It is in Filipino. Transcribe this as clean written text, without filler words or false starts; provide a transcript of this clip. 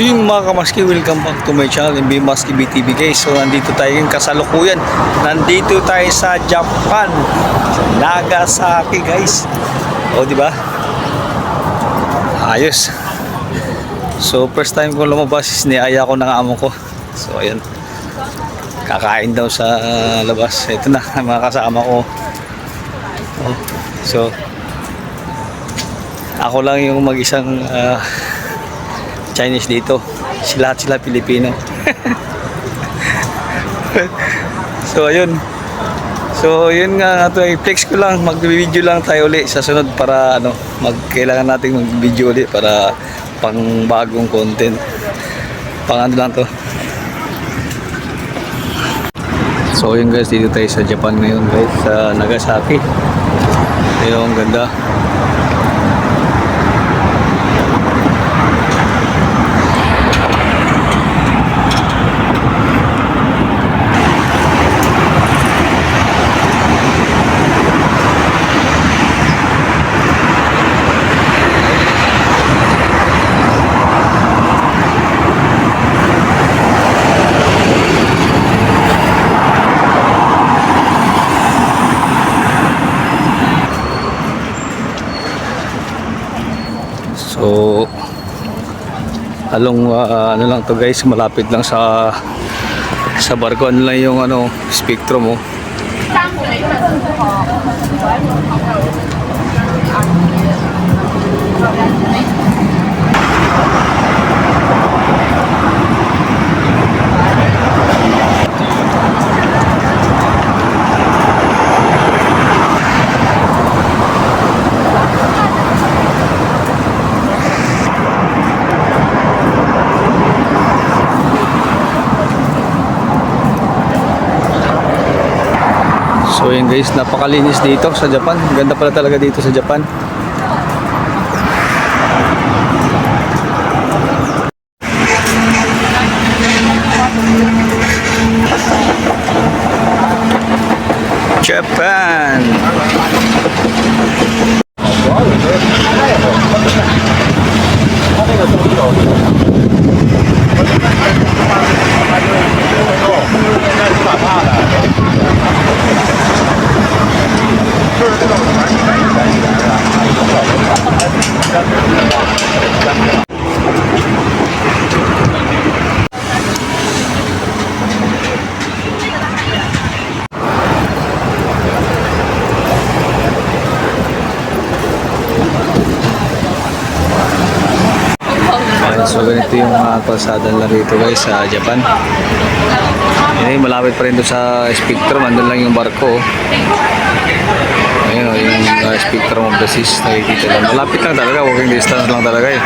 So yun mga kamaski, welcome back to my channel MB Maski BTV guys. So nandito tayo yung kasalukuyan. Nandito tayo sa Japan, Nagasaki guys. O di ba? Ayos. So first time ko lumabas, niyaya ko ng amo ko. So ayan, kakain daw sa labas. Ito na mga kasama ko. Oh, so ako lang yung mag-isang Chinese dito. Lahat sila Pilipino. So ayun. So yun nga, ito i-flex ko lang, mag-video lang tayo ulit sa sunod para kailangan nating mag-video ulit para pang bagong content. Pang ano lang to. So yun guys, dito tayo sa Japan ngayon guys, sa Nagasaki. Ayun, ganda. So ano lang to guys, malapit lang sa barko. Ano lang yung spectrum mo. So yun guys, napakalinis dito sa Japan. Ganda pala talaga dito sa Japan. Japan. So ganito yung kalsada nila rito guys sa Japan. Ayun, malapit pa rin doon sa spectrum. Andun lang yung barko. Ayun yung spectrum of the seas. Nakikita lang. Malapit lang talaga. Walking distance lang talaga eh.